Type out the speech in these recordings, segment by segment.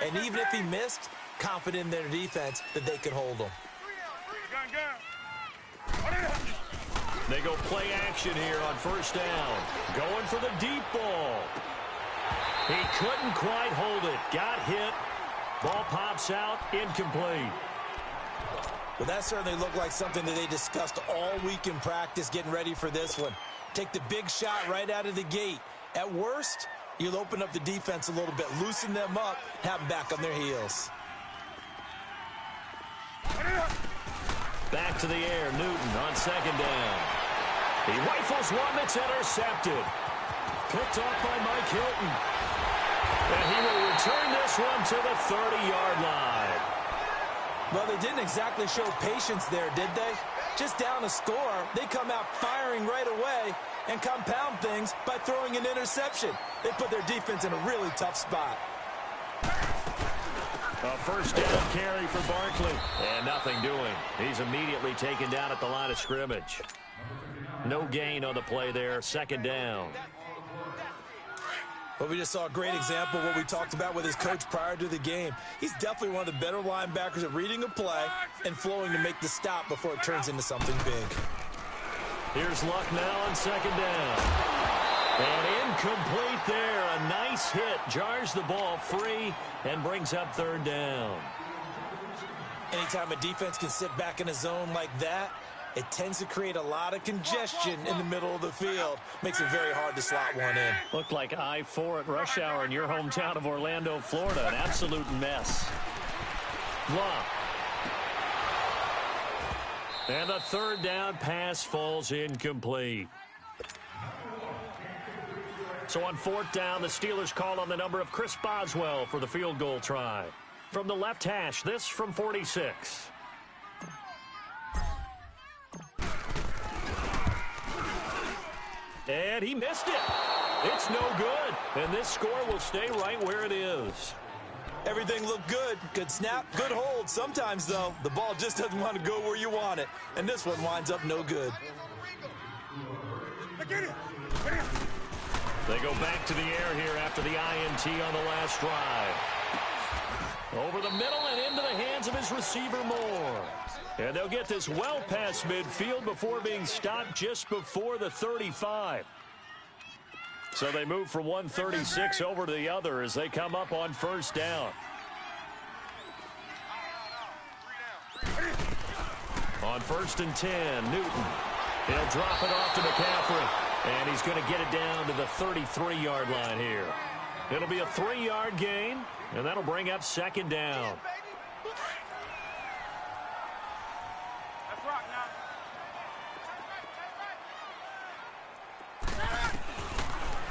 And even if he missed, confident in their defense that they could hold him. They go play action here on first down. Going for the deep ball. He couldn't quite hold it. Got hit. Ball pops out. Incomplete. Well, that certainly looked like something that they discussed all week in practice getting ready for this one. Take the big shot right out of the gate. At worst, you'll open up the defense a little bit, loosen them up, have them back on their heels. Back to the air, Newton on second down. He rifles one that's intercepted. Picked off by Mike Hilton. And he will return this one to the 30-yard line. Well, they didn't exactly show patience there, did they? Just down a score, they come out firing right away and compound things by throwing an interception. They put their defense in a really tough spot. A first down carry for Barkley. And nothing doing. He's immediately taken down at the line of scrimmage. No gain on the play there. Second down. Well, we just saw a great example of what we talked about with his coach prior to the game. He's definitely one of the better linebackers at reading a play and flowing to make the stop before it turns into something big. Here's Luck now on second down. And incomplete there. A nice hit. Jars the ball free and brings up third down. Anytime a defense can sit back in a zone like that, it tends to create a lot of congestion in the middle of the field. Makes it very hard to slot one in. Looked like I-4 at rush hour in your hometown of Orlando, Florida. An absolute mess. Luck. And the third down pass falls incomplete. So on fourth down, the Steelers call on the number of Chris Boswell for the field goal try. From the left hash, this from 46. And he missed it. It's no good. And this score will stay right where it is. Everything looked good. Good snap, good hold. Sometimes, though, the ball just doesn't want to go where you want it. And this one winds up no good. They go back to the air here after the INT on the last drive. Over the middle and into the hands of his receiver, Moore. And they'll get this well past midfield before being stopped just before the 35. So they move from 136 over to the other as they come up on first down. On first and 10, Newton. He'll drop it off to McCaffrey. And he's going to get it down to the 33-yard line here. It'll be a 3-yard gain, and that'll bring up second down.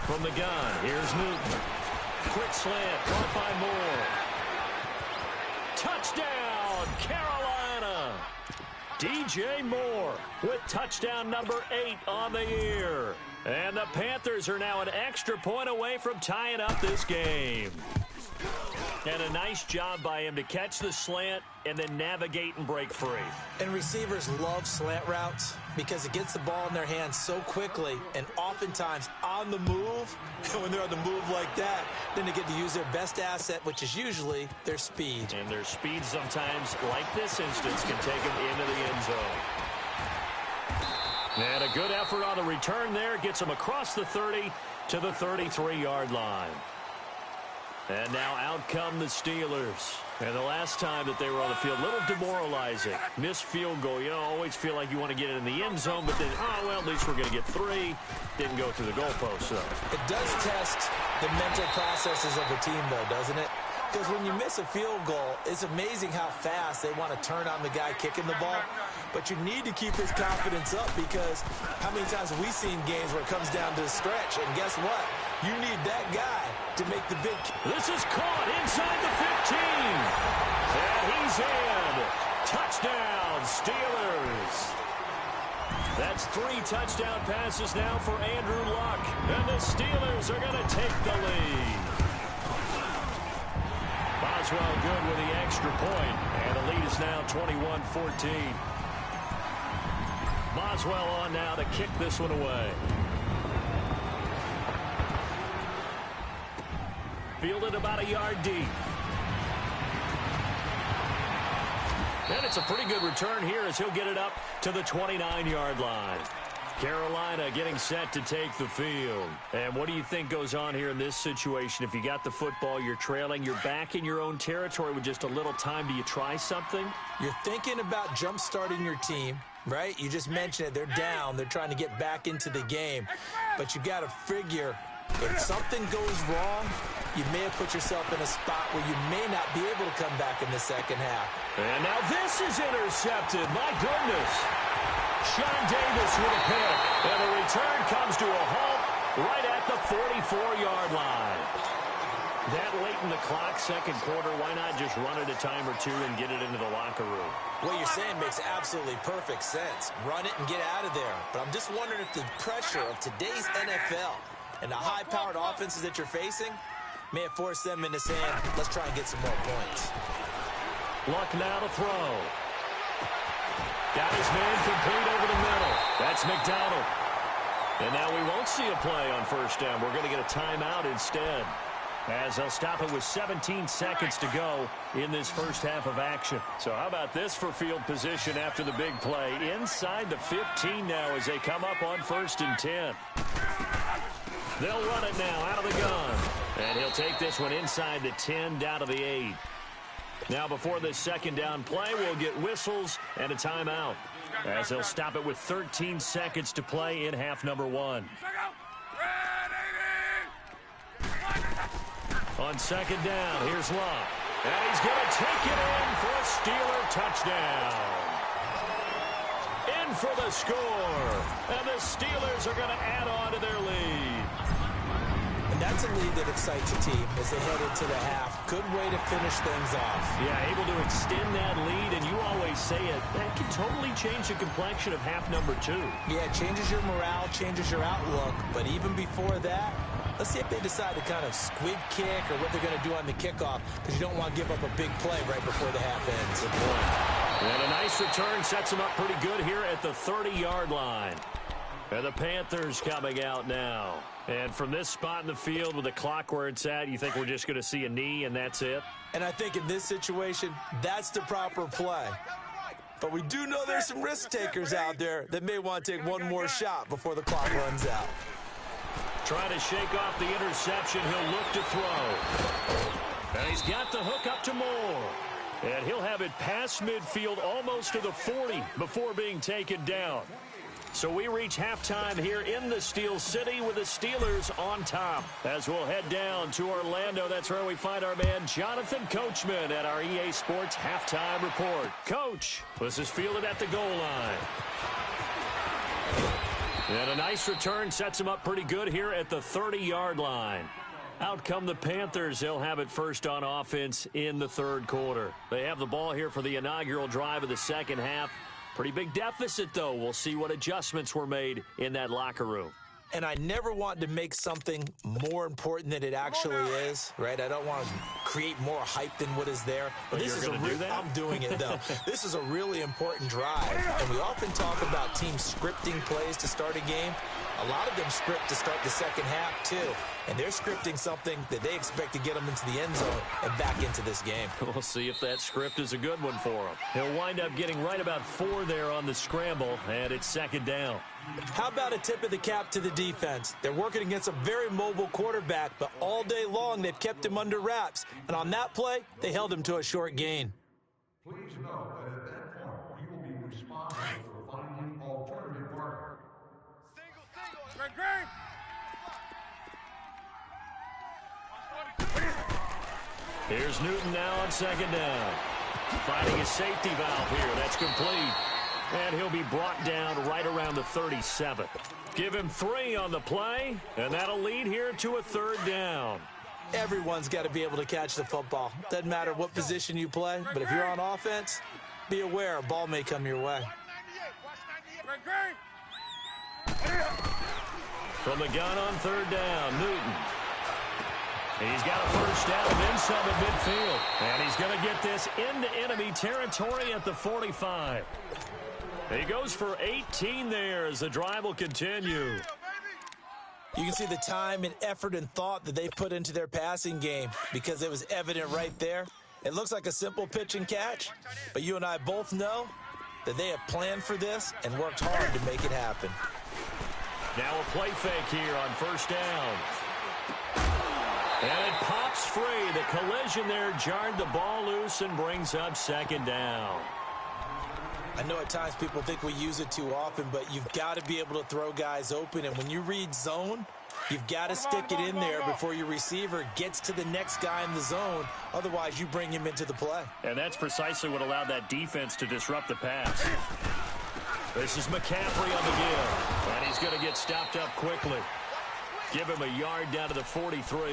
From the gun, here's Newton. Quick slant, caught by Moore. Touchdown, Carolina! DJ Moore with touchdown number 8 on the year. And the Panthers are now an extra point away from tying up this game. And a nice job by him to catch the slant and then navigate and break free. And receivers love slant routes because it gets the ball in their hands so quickly and oftentimes on the move. And when they're on the move like that, then they get to use their best asset, which is usually their speed. And their speed sometimes, like this instance, can take them into the end zone. And a good effort on the return there. Gets them across the 30 to the 33-yard line. And now out come the Steelers. And the last time that they were on the field, a little demoralizing. Missed field goal. You know, always feel like you want to get it in the end zone, but then, oh, well, at least we're going to get 3. Didn't go through the goalpost, though. It does test the mental processes of the team, though, doesn't it? Because when you miss a field goal, it's amazing how fast they want to turn on the guy kicking the ball. But you need to keep his confidence up because how many times have we seen games where it comes down to the stretch? And guess what? You need that guy to make the big kick. This is caught inside the 15. And he's in. Touchdown, Steelers. That's 3 touchdown passes now for Andrew Luck. And the Steelers are going to take the lead. Boswell good with the extra point. And the lead is now 21-14. Boswell on now to kick this one away. Fielded about a yard deep. And it's a pretty good return here as he'll get it up to the 29-yard line. Carolina getting set to take the field. And what do you think goes on here in this situation? If you got the football, you're trailing, you're back in your own territory with just a little time. Do you try something? You're thinking about jump-starting your team, right? You just mentioned it. They're down. They're trying to get back into the game. But you got to figure if something goes wrong, you may have put yourself in a spot where you may not be able to come back in the second half. And now this is intercepted. My goodness. Sean Davis with a pick. And the return comes to a halt right at the 44-yard line. That late in the clock, second quarter, why not just run it a time or two and get it into the locker room? What you're saying makes absolutely perfect sense. Run it and get out of there. But I'm just wondering if the pressure of today's NFL and the high-powered offenses that you're facing may have forced them into saying, let's try and get some more points. Luck now to throw. Got his man complete over the middle. That's McDonald. And now we won't see a play on first down. We're going to get a timeout instead, as they'll stop it with 17 seconds to go in this first half of action. So how about this for field position after the big play? Inside the 15 now as they come up on 1st and 10. They'll run it now out of the gun. And he'll take this one inside the 10 down to the 8. Now before this second down play, we'll get whistles and a timeout, as they'll stop it with 13 seconds to play in half number 1. On second down, here's Luck. And he's going to take it in for a Steeler touchdown. In for the score. And the Steelers are going to add on to their lead. And that's a lead that excites a team as they head into the half. Good way to finish things off. Yeah, able to extend that lead, and you always say it, that can totally change the complexion of half number 2. Yeah, it changes your morale, changes your outlook. But even before that, let's see if they decide to kind of squib kick or what they're going to do on the kickoff, because you don't want to give up a big play right before the half ends. Good point. And a nice return sets them up pretty good here at the 30-yard line. And the Panthers coming out now. And from this spot in the field with the clock where it's at, you think we're just going to see a knee and that's it? And I think in this situation, that's the proper play. But we do know there's some risk takers out there that may want to take one more shot before the clock runs out. Trying to shake off the interception, he'll look to throw. And he's got the hook up to Moore. And he'll have it past midfield almost to the 40 before being taken down. So we reach halftime here in the Steel City with the Steelers on top. As we'll head down to Orlando, that's where we find our man Jonathan Coachman at our EA Sports Halftime Report. Coach, this is fielded at the goal line. And a nice return sets him up pretty good here at the 30-yard line. Out come the Panthers. They'll have it first on offense in the third quarter. They have the ball here for the inaugural drive of the second half. Pretty big deficit, though. We'll see what adjustments were made in that locker room. And I never want to make something more important than it actually is, right? I don't want to create more hype than what is there. But this is I'm doing it, though. This is a really important drive. And we often talk about teams scripting plays to start a game. A lot of them script to start the second half, too. And they're scripting something that they expect to get them into the end zone and back into this game. We'll see if that script is a good one for him. He'll wind up getting right about 4 there on the scramble, and it's second down. How about a tip of the cap to the defense? They're working against a very mobile quarterback, but all day long they've kept him under wraps. And on that play, they held him to a short gain. Please note that at that point, you will be responsible for finding alternative partner. Here's Newton now on second down. Finding his safety valve here. That's complete. And he'll be brought down right around the 37. Give him 3 on the play, and that'll lead here to a third down. Everyone's got to be able to catch the football. Doesn't matter what position you play, but if you're on offense, be aware a ball may come your way. From the gun on third down, Newton. He's got a first down and then some at midfield. And he's going to get this into enemy territory at the 45. He goes for 18 there as the drive will continue. You can see the time and effort and thought that they put into their passing game because it was evident right there. It looks like a simple pitch and catch, but you and I both know that they have planned for this and worked hard to make it happen. Now a play fake here on first down. And it pops free. The collision there jarred the ball loose and brings up second down. I know at times people think we use it too often, but you've got to be able to throw guys open. And when you read zone, you've got to stick it in there before your receiver gets to the next guy in the zone. Otherwise, you bring him into the play. And that's precisely what allowed that defense to disrupt the pass. This is McCaffrey on the give. And he's going to get stopped up quickly. Give him a yard down to the 43.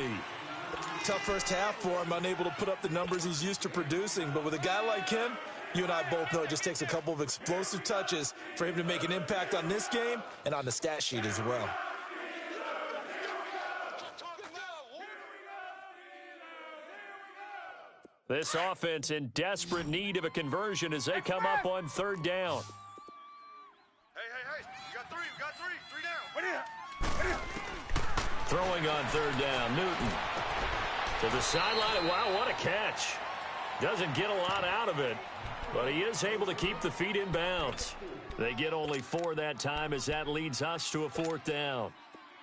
Tough first half for him, unable to put up the numbers he's used to producing. But with a guy like him, you and I both know it just takes a couple of explosive touches for him to make an impact on this game and on the stat sheet as well. This offense in desperate need of a conversion as they come up on third down. Hey, you got three down. Throwing on third down, Newton. To the sideline. Wow, what a catch. Doesn't get a lot out of it, but he is able to keep the feet in bounds. They get only 4 that time as that leads us to a fourth down.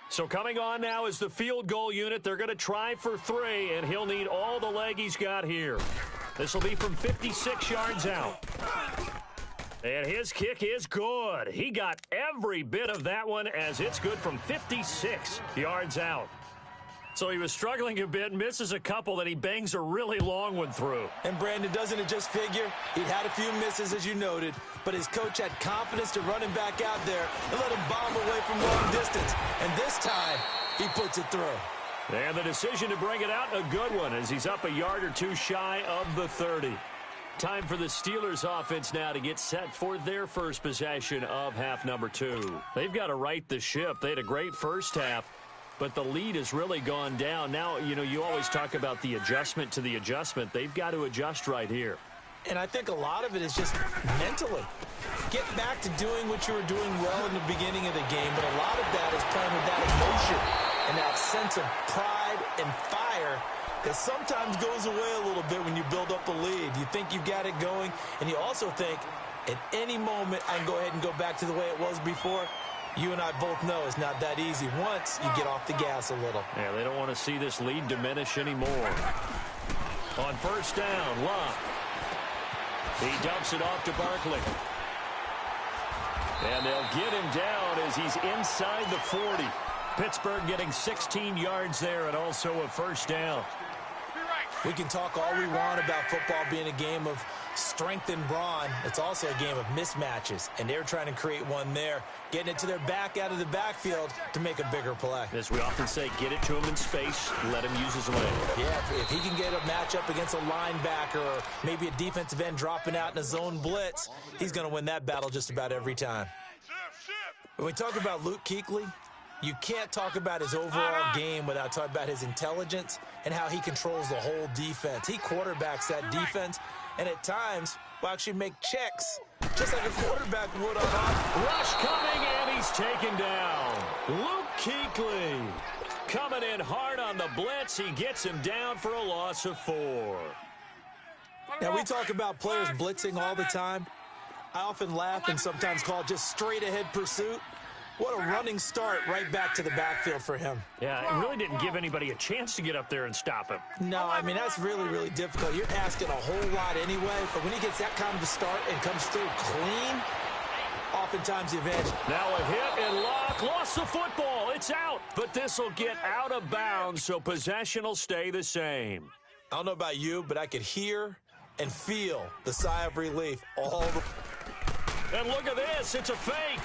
So coming on now is the field goal unit. They're going to try for 3, and he'll need all the leg he's got here. This will be from 56 yards out. And his kick is good. He got every bit of that one as it's good from 56 yards out. So he was struggling a bit, misses a couple, that he bangs a really long one through. And Brandon, doesn't it just figure? He'd had a few misses, as you noted, but his coach had confidence to run him back out there and let him bomb away from long distance. And this time, he puts it through. And the decision to bring it out, a good one, as he's up a yard or two shy of the 30. Time for the Steelers offense now to get set for their first possession of half number 2. They've got to right the ship. They had a great first half, but the lead has really gone down. Now, you always talk about the adjustment to the adjustment. They've got to adjust right here. And I think a lot of it is just mentally. Get back to doing what you were doing well in the beginning of the game, but a lot of that is playing with that emotion and that sense of pride and fire that sometimes goes away a little bit when you build up a lead. You think you've got it going, and you also think at any moment I can go ahead and go back to the way it was before. You and I both know it's not that easy once you get off the gas a little. Yeah, they don't want to see this lead diminish anymore. On first down, Love. He dumps it off to Barkley. And they'll get him down as he's inside the 40. Pittsburgh getting 16 yards there and also a first down. We can talk all we want about football being a game of strength and brawn. It's also a game of mismatches, and they're trying to create one there, getting it to their back out of the backfield to make a bigger play. As we often say, get it to him in space, let him use his leg. Yeah, if he can get a matchup against a linebacker or maybe a defensive end dropping out in a zone blitz, he's going to win that battle just about every time. When we talk about Luke Kuechly, you can't talk about his overall game without talking about his intelligence and how he controls the whole defense. He quarterbacks that defense, and at times will actually make checks, just like a quarterback would on offense. Rush coming, and he's taken down. Luke Kuechly coming in hard on the blitz. He gets him down for a loss of 4. Now, we talk about players blitzing all the time. I often laugh and sometimes call it just straight-ahead pursuit. What a running start right back to the backfield for him. Yeah, it really didn't give anybody a chance to get up there and stop him. No, I mean, that's really, really difficult. You're asking a whole lot anyway, but when he gets that kind of a start and comes through clean, oftentimes the advantage. Now a hit and Locke lost the football. It's out, but this will get out of bounds, so possession will stay the same. I don't know about you, but I could hear and feel the sigh of relief all the... And look at this, it's a fake.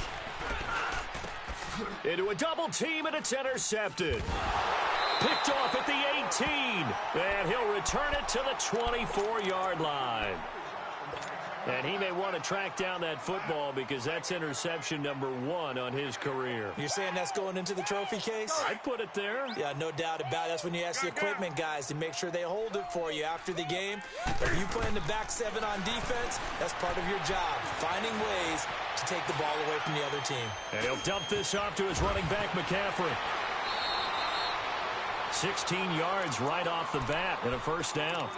Into a double team, and it's intercepted. Picked off at the 18, and he'll return it to the 24-yard line. And he may want to track down that football because that's interception number 1 on his career. You're saying that's going into the trophy case? I'd put it there. Yeah, no doubt about it. That's when you ask the equipment guys to make sure they hold it for you after the game. But if you play in the back 7 on defense, that's part of your job, finding ways to take the ball away from the other team. And he'll dump this off to his running back, McCaffrey. 16 yards right off the bat and a first down.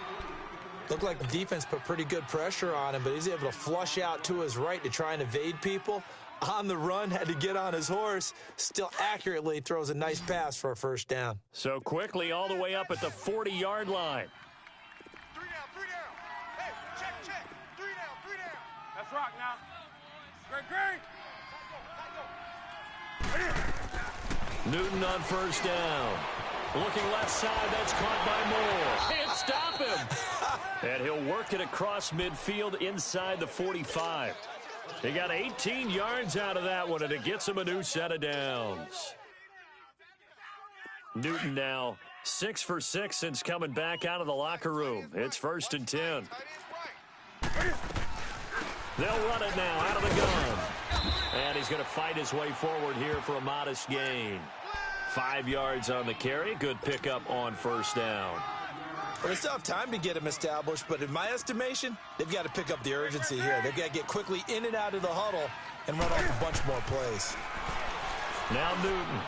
Looked like the defense put pretty good pressure on him, but he's able to flush out to his right to try and evade people. On the run, had to get on his horse, still accurately throws a nice pass for a first down. So quickly all the way up at the 40-yard line. 3 down, 3 down. Hey, check. 3 down, 3 down. Let's rock now. Great. Newton on first down. Looking left side, that's caught by Moore. Can't stop him. And he'll work it across midfield inside the 45. He got 18 yards out of that one, and it gets him a new set of downs. Newton now 6 for 6 since coming back out of the locker room. It's 1st and 10. They'll run it now out of the gun. And he's going to fight his way forward here for a modest gain. 5 yards on the carry. Good pickup on first down. Well, they still have time to get him established, but in my estimation, they've got to pick up the urgency here. They've got to get quickly in and out of the huddle and run off a bunch more plays. Now Newton,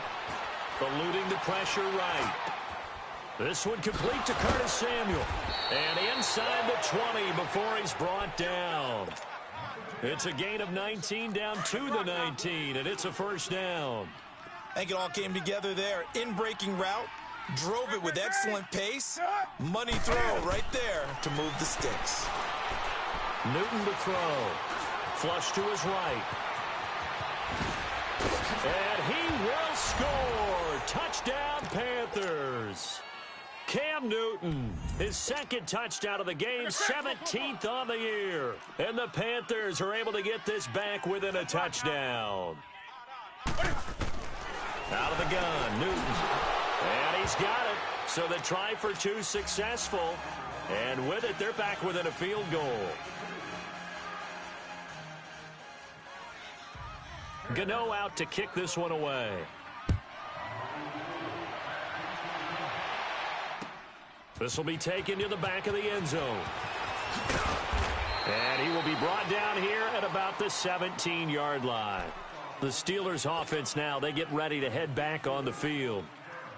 eluding the pressure right. This one complete to Curtis Samuel. And inside the 20 before he's brought down. It's a gain of 19 down to the 19, and it's a first down. I think it all came together there. In-breaking route. Drove it with excellent pace. Money throw right there to move the sticks. Newton to throw. Flush to his right. And he will score. Touchdown, Panthers. Cam Newton, his second touchdown of the game, 17th on the year. And the Panthers are able to get this back within a touchdown. Out of the gun, Newton. And he's got it. So the try for 2 successful. And with it, they're back within a field goal. Gano out to kick this one away. This will be taken to the back of the end zone. And he will be brought down here at about the 17-yard line. The Steelers' offense now, they get ready to head back on the field.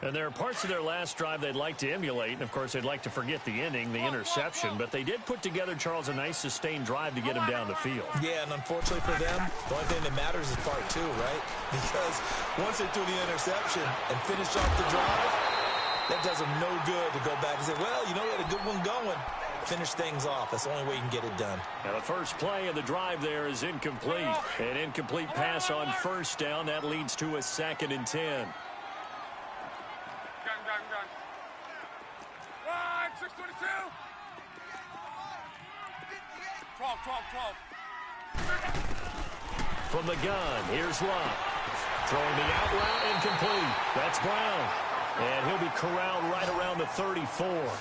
And there are parts of their last drive they'd like to emulate. And, of course, they'd like to forget the inning, the interception. But they did put together, Charles, a nice sustained drive to get him down the field. Yeah, and unfortunately for them, the only thing that matters is part 2, right? Because once they threw the interception and finished off the drive, that does them no good to go back and say, well, you know, we had a good one going. Finish things off. That's the only way you can get it done. Now, the first play of the drive there is incomplete. An incomplete pass on first down. That leads to a 2nd and 10. Gun. 622. 12. From the gun, here's Locke. Throwing the out route incomplete. That's Brown. And he'll be corralled right around the 34.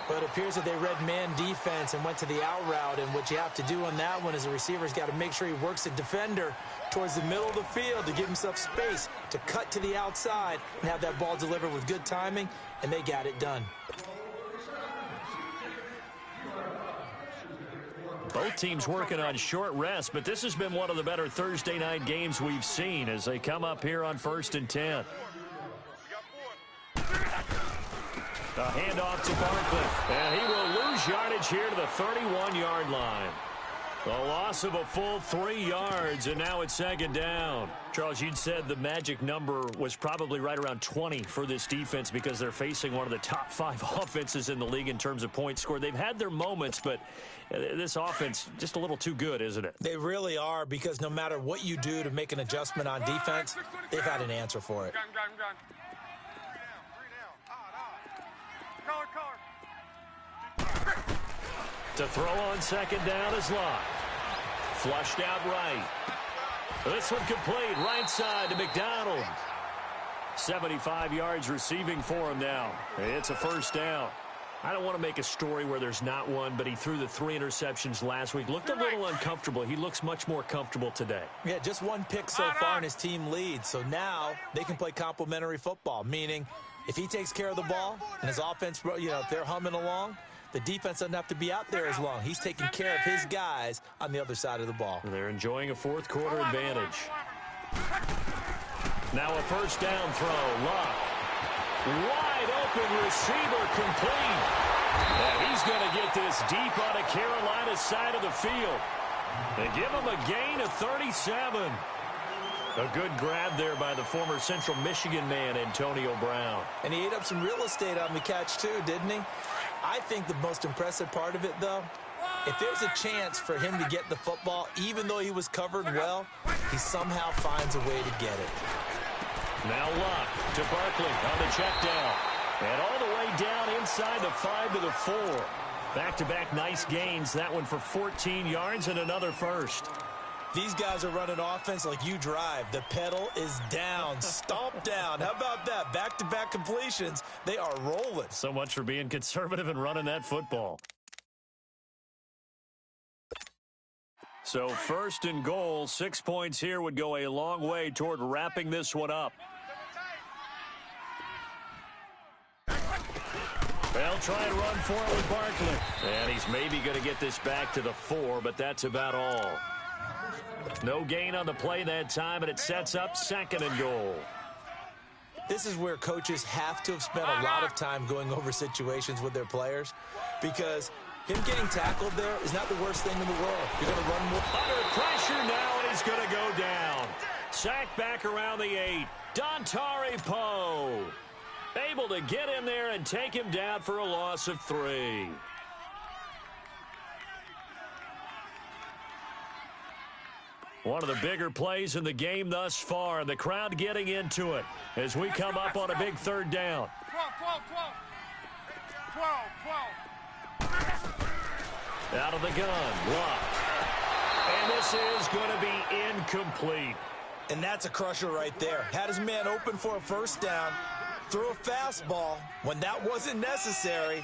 But it appears that they read man defense and went to the out route. And what you have to do on that one is the receiver's got to make sure he works the defender towards the middle of the field to give himself space to cut to the outside and have that ball delivered with good timing, and they got it done. Both teams working on short rest, but this has been one of the better Thursday night games we've seen as they come up here on 1st and 10. A handoff to Barkley, and he will lose yardage here to the 31-yard line. A loss of a full 3 yards, and now it's 2nd down. Charles, you'd said the magic number was probably right around 20 for this defense because they're facing one of the top 5 offenses in the league in terms of points scored. They've had their moments, but this offense just a little too good, isn't it? They really are, because no matter what you do to make an adjustment on defense, they've had an answer for it. Gun. 3 down. Color. To throw on 2nd down is Locke. Flushed out right. This one complete, right side to McDonald. 75 yards receiving for him now. It's a 1st down. I don't want to make a story where there's not one, but he threw the 3 interceptions last week. Looked a little uncomfortable. He looks much more comfortable today. Yeah, just 1 pick so far and his team leads. So now they can play complementary football, meaning if he takes care of the ball and his offense, you know, if they're humming along, the defense doesn't have to be out there as long. He's taking care of his guys on the other side of the ball. They're enjoying a 4th quarter advantage. Now a 1st down throw. Locke. Wide open receiver complete. And he's going to get this deep on the Carolina side of the field and give him a gain of 37. A good grab there by the former Central Michigan man, Antonio Brown. And he ate up some real estate on the catch, too, didn't he? I think the most impressive part of it, though, if there's a chance for him to get the football, even though he was covered well, he somehow finds a way to get it. Now Luck to Barkley on the check down. And all the way down inside the 5 to the 4. Back-to-back nice gains. That one for 14 yards and another first. These guys are running offense like you drive. The pedal is down, stomp down. How about that? Back-to-back completions. They are rolling. So much for being conservative and running that football. So 1st and goal, 6 points here would go a long way toward wrapping this one up. They'll try and run for it with Barkley. And he's maybe going to get this back to the 4, but that's about all. No gain on the play that time, and it sets up 2nd and goal. This is where coaches have to have spent a lot of time going over situations with their players, because him getting tackled there is not the worst thing in the world. You're going to run more. Under pressure now, and he's going to go down. Sacked back around the 8. Dontari Poe able to get in there and take him down for a loss of 3. One of the bigger plays in the game thus far, and the crowd getting into it as we come up on a big 3rd down. 12. Out of the gun, Luck. And this is going to be incomplete. And that's a crusher right there. Had his man open for a 1st down, threw a fastball when that wasn't necessary,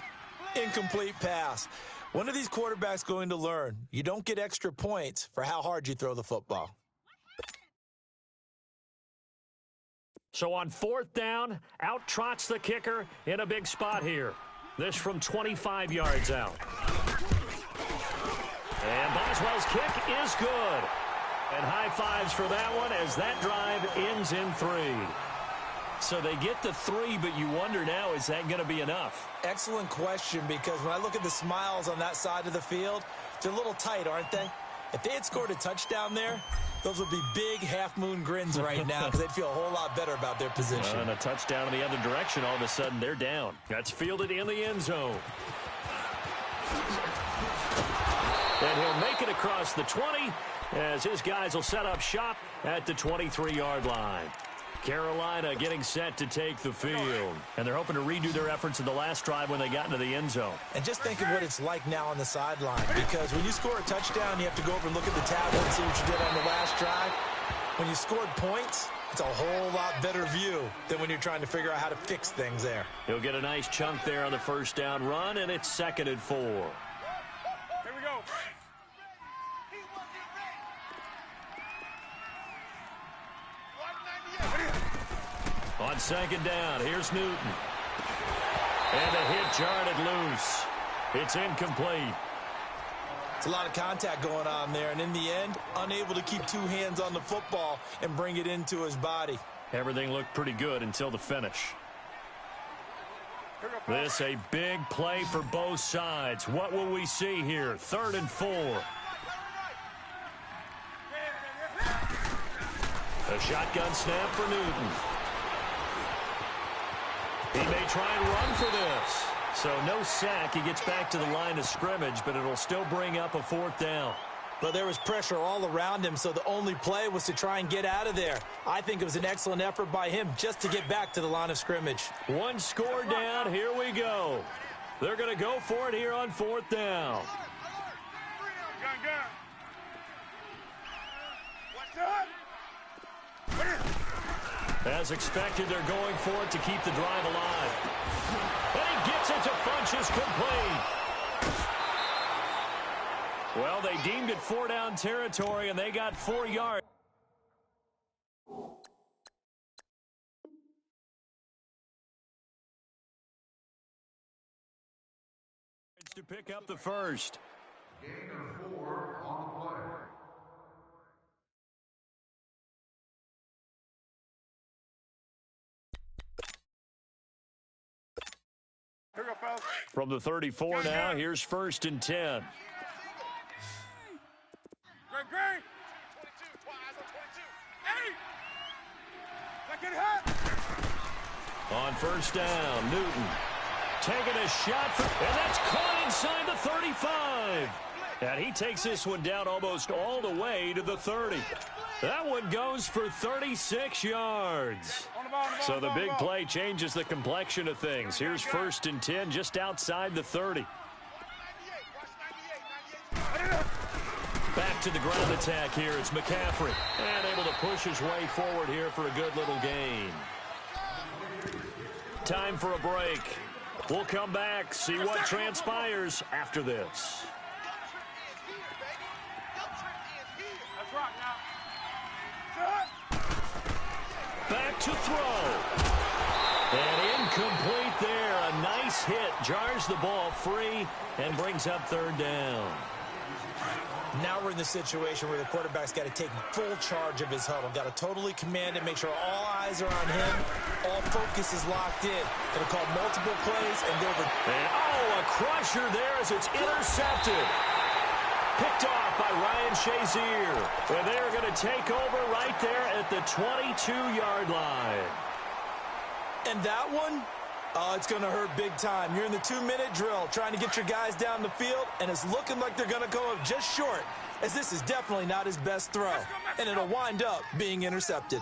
incomplete pass. When are these quarterbacks going to learn? You don't get extra points for how hard you throw the football. So on 4th down, out trots the kicker in a big spot here. This from 25 yards out. And Boswell's kick is good. And high fives for that one as that drive ends in 3. So they get to 3, but you wonder now, is that going to be enough? Excellent question, because when I look at the smiles on that side of the field, they're a little tight, aren't they? If they had scored a touchdown there, those would be big half-moon grins right now because they'd feel a whole lot better about their position. And a touchdown in the other direction, all of a sudden they're down. That's fielded in the end zone. And he'll make it across the 20 as his guys will set up shop at the 23-yard line. Carolina getting set to take the field. And they're hoping to redo their efforts in the last drive when they got into the end zone. And just think of what it's like now on the sideline, because when you score a touchdown, you have to go over and look at the tablet and see what you did on the last drive. When you scored points, it's a whole lot better view than when you're trying to figure out how to fix things there. He'll get a nice chunk there on the 1st down run, and it's 2nd and 4. Here we go. On 2nd down, here's Newton. And a hit jarred loose. It's incomplete. It's a lot of contact going on there, and in the end, unable to keep 2 hands on the football and bring it into his body. Everything looked pretty good until the finish. This a big play for both sides. What will we see here? 3rd and 4. A shotgun snap for Newton. He may try and run for this. So no sack. He gets back to the line of scrimmage, but it'll still bring up a 4th down. But there was pressure all around him, so the only play was to try and get out of there. I think it was an excellent effort by him just to get back to the line of scrimmage. 1 score down. Here we go. They're going to go for it here on 4th down. As expected, they're going for it to keep the drive alive. And he gets it to Funchess complete. Well, they deemed it 4-down territory, and they got 4 yards. To pick up the first. Gain of 4 on the play. Here we go, fellas. From the 34 now, here's 1st and 10. Great. 22. Eyes on 22. Hey! Get hot! On 1st down, Newton taking a shot, and that's caught inside the 35. And he takes this one down almost all the way to the 30. That one goes for 36 yards. So the big play changes the complexion of things. Here's 1st and 10 just outside the 30. Back to the ground attack here. It's McCaffrey. And able to push his way forward here for a good little gain. Time for a break. We'll come back, see what transpires after this. Back to throw. And incomplete there. A nice hit. Jars the ball free and brings up 3rd down. Now we're in the situation where the quarterback's got to take full charge of his huddle. Got to totally command it, make sure all eyes are on him. All focus is locked in. Going to call multiple plays and go over. And, a crusher there as it's intercepted. Picked off by Ryan Shazier. And they're going to take over right there at the 22-yard line. And that one, it's going to hurt big time. You're in the 2-minute drill trying to get your guys down the field, and it's looking like they're going to go up just short, as this is definitely not his best throw. And it'll wind up being intercepted.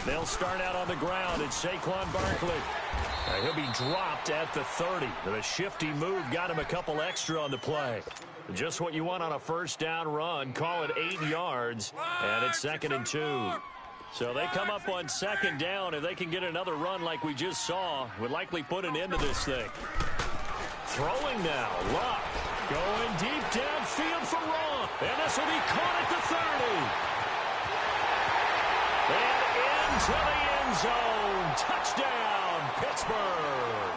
They'll start out on the ground. It's Saquon Barkley. He'll be dropped at the 30. The shifty move got him a couple extra on the play. Just what you want on a 1st down run. Call it 8 yards, and it's 2nd and 2. So they come up on 2nd down. If they can get another run like we just saw, would likely put an end to this thing. Throwing now. Luck going deep downfield for Ron. And this will be caught at the 30. And into the end zone. Touchdown, Pittsburgh.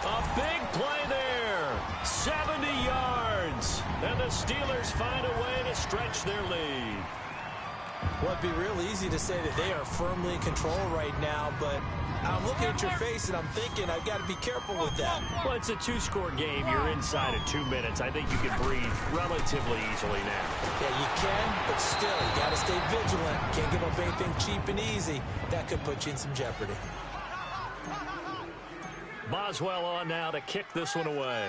A big play there. 70 yards. And the Steelers find a way to stretch their lead. Well, it'd be real easy to say that they are firmly in control right now, but I'm looking at your face and I'm thinking I've got to be careful with that. Well, it's a 2-score game. You're inside of 2 minutes. I think you can breathe relatively easily now. Yeah, you can, but still, you got to stay vigilant. Can't give up anything cheap and easy. That could put you in some jeopardy. Boswell on now to kick this one away.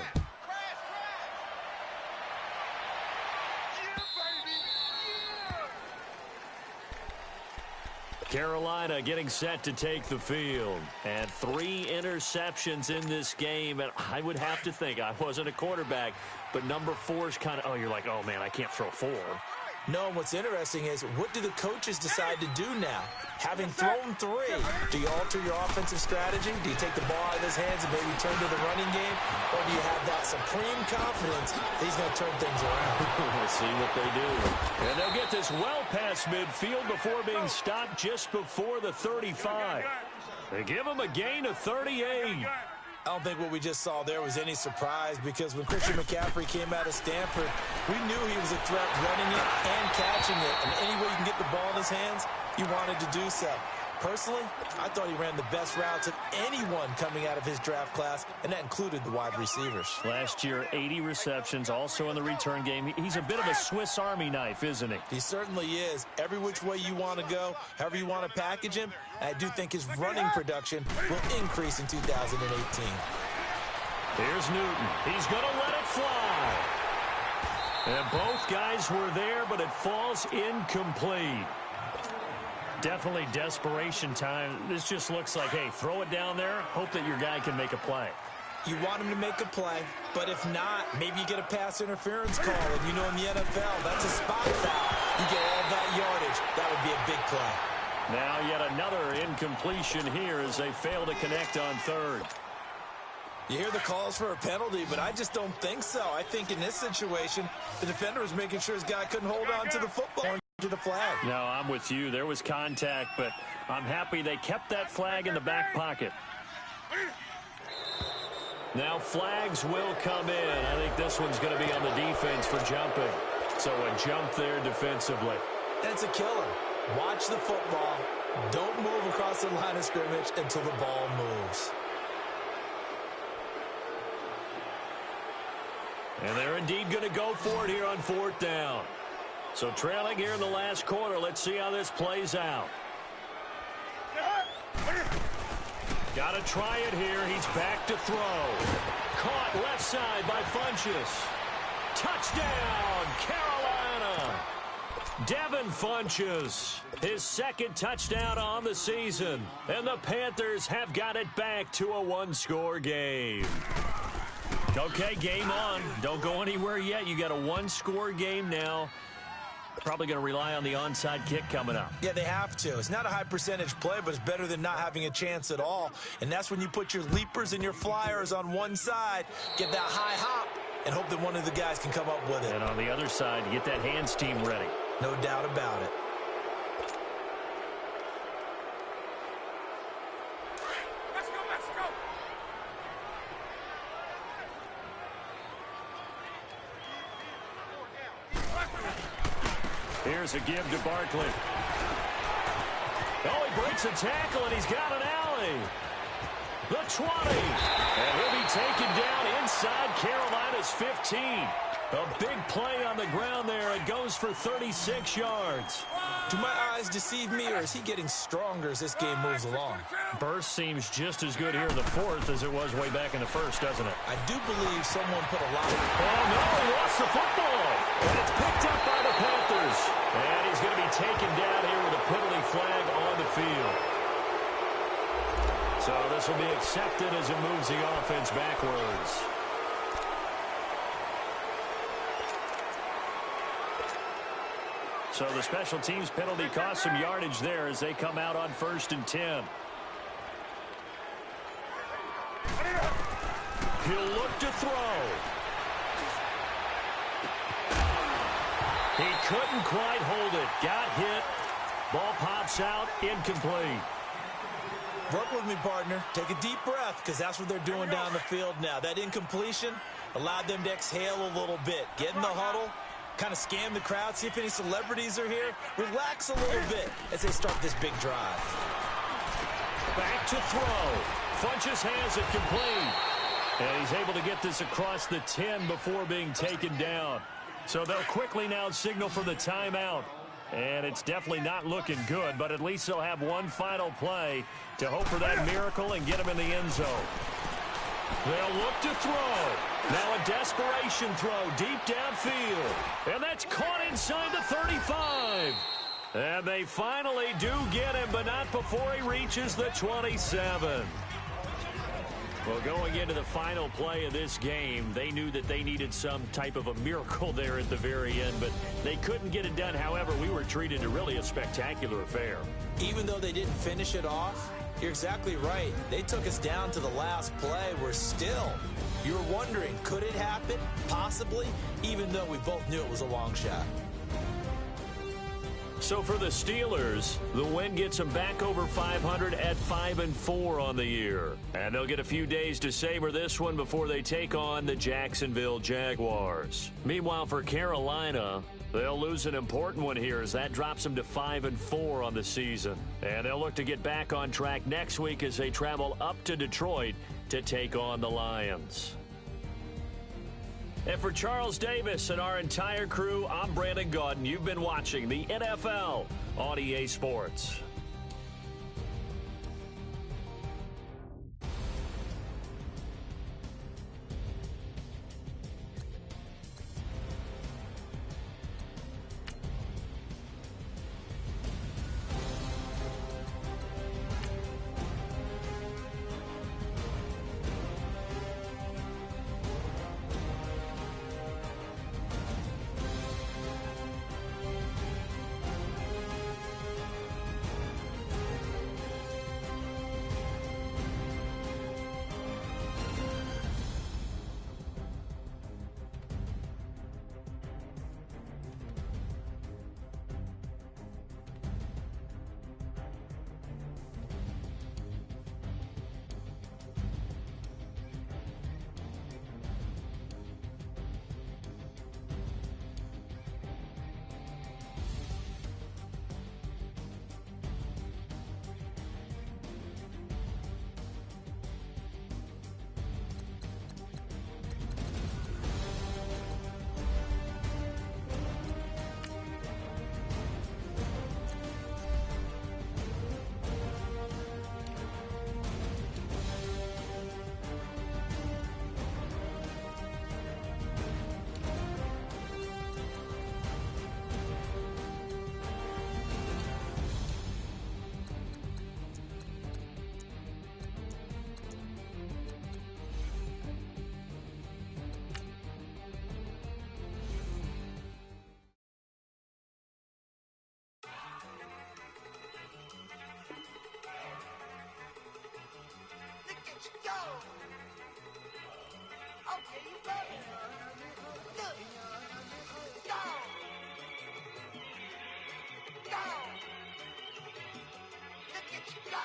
Carolina getting set to take the field. And 3 interceptions in this game. And I would have to think, I wasn't a quarterback, but number 4 is kind of, you're like, oh, man, I can't throw 4. No, what's interesting is what do the coaches decide to do now? Having thrown 3, do you alter your offensive strategy? Do you take the ball out of his hands and maybe turn to the running game? Or do you have that supreme confidence that he's going to turn things around? We'll see what they do. And they'll get this well past midfield before being stopped just before the 35. They give him a gain of 38. I don't think what we just saw there was any surprise because when Christian McCaffrey came out of Stanford, we knew he was a threat running it and catching it. And any way you can get the ball in his hands, he wanted to do so. Personally, I thought he ran the best routes of anyone coming out of his draft class, and that included the wide receivers. Last year, 80 receptions, also in the return game. He's a bit of a Swiss Army knife, isn't he? He certainly is. Every which way you want to go, however you want to package him, I do think his running production will increase in 2018. Here's Newton. He's going to let it fly. And both guys were there, but it falls incomplete. Definitely desperation time. This just looks like, hey, throw it down there, hope that your guy can make a play. You want him to make a play, but if not, maybe you get a pass interference call. And you know in the NFL, that's a spot foul. You get all that yardage. That would be a big play. Now yet another incompletion here as they fail to connect on 3rd. You hear the calls for a penalty, but I just don't think so. I think in this situation, the defender was making sure his guy couldn't hold on to the football. To the flag. No, I'm with you. There was contact, but I'm happy they kept that flag in the back pocket. Now flags will come in. I think this one's going to be on the defense for jumping. So a jump there defensively. That's a killer. Watch the football. Don't move across the line of scrimmage until the ball moves. And they're indeed going to go for it here on 4th down. So trailing here in the last quarter. Let's see how this plays out. Got to try it here. He's back to throw. Caught left side by Funchess. Touchdown, Carolina. Devin Funchess, his 2nd touchdown on the season. And the Panthers have got it back to a 1-score game. Okay, game on. Don't go anywhere yet. You got a 1-score game now. Probably going to rely on the onside kick coming up. Yeah, they have to. It's not a high percentage play, but it's better than not having a chance at all. And that's when you put your leapers and your flyers on one side, get that high hop, and hope that one of the guys can come up with it. And on the other side, you get that hands team ready. No doubt about it. Here's a give to Barkley. Oh, he breaks a tackle, and he's got an alley. The 20. And he'll be taken down inside Carolina's 15. A big play on the ground there. It goes for 36 yards. Do my eyes deceive me, or is he getting stronger as this game moves along? Burst seems just as good here in the 4th as it was way back in the 1st, doesn't it? I do believe someone put a lot of... Oh, no, he lost the football. And it's picked up by the Panthers. And he's going to be taken down here with a penalty flag on the field. So this will be accepted as it moves the offense backwards. So the special teams penalty cost some yardage there as they come out on 1st and 10. He'll look to throw. He couldn't quite hold it. Got hit. Ball pops out. Incomplete. Work with me, partner. Take a deep breath, because that's what they're doing down the field now. That incompletion allowed them to exhale a little bit. Get in the huddle. Kind of scan the crowd, see if any celebrities are here. Relax a little bit as they start this big drive. Back to throw. Funchess has it complete. And he's able to get this across the 10 before being taken down. So they'll quickly now signal for the timeout. And it's definitely not looking good, but at least they'll have one final play to hope for that miracle and get him in the end zone. They'll look to throw. Now a desperation throw deep downfield. And that's caught inside the 35. And they finally do get him, but not before he reaches the 27. Well, going into the final play of this game, they knew that they needed some type of a miracle there at the very end, but they couldn't get it done. However, we were treated to really a spectacular affair. Even though they didn't finish it off, you're exactly right. They took us down to the last play. We're still, you were wondering, could it happen? Possibly, even though we both knew it was a long shot. So for the Steelers, the win gets them back over 500 at 5-4 on the year. And they'll get a few days to savor this one before they take on the Jacksonville Jaguars. Meanwhile, for Carolina, they'll lose an important one here as that drops them to 5-4 on the season. And they'll look to get back on track next week as they travel up to Detroit to take on the Lions. And for Charles Davis and our entire crew, I'm Brandon Gaudin. You've been watching the NFL on EA Sports. Okay, you ready? Look. Go. Go. Look at you go.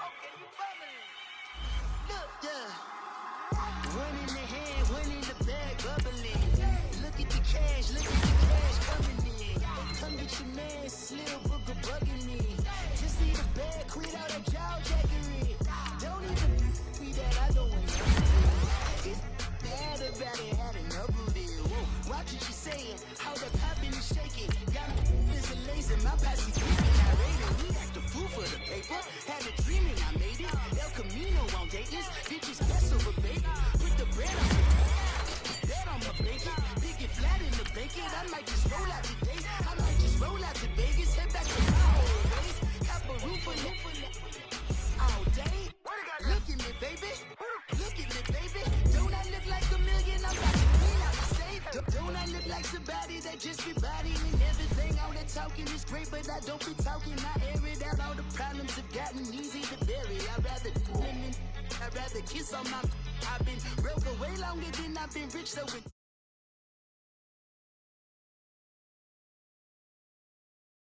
Okay, you bubbling. Look. Yeah. One in the hand, one in the bag, bubbling. Look at the cash, coming in. Come get your man, Slim Booker bugging me. Just see the bag, quit out that jaw jackery. Don't even me that I don't want to. It's bad about it, had enough of it. Whoa, watch what you saying, how the poppin' is shaking. Got me busy lazy, my posse creeping, I rated. We act a fool for the paper, had a dream and I made it. El Camino on Dayton's, bitches best over baby. Put the bread on the bread on my bacon. Pick it flat in the bacon, I might just roll out today. I might just roll out to Vegas, head back to my old ways. Have a roof for all day. Look at me, baby. Look at me, baby. Don't I look like a million? I'm about to clean out the state. Don't I look like somebody that just be bodying everything? All that talking is great, but I don't be talking. I air it out. All the problems have gotten easy to bury. I'd rather kiss on my. I've been broke away longer than I've been rich, so it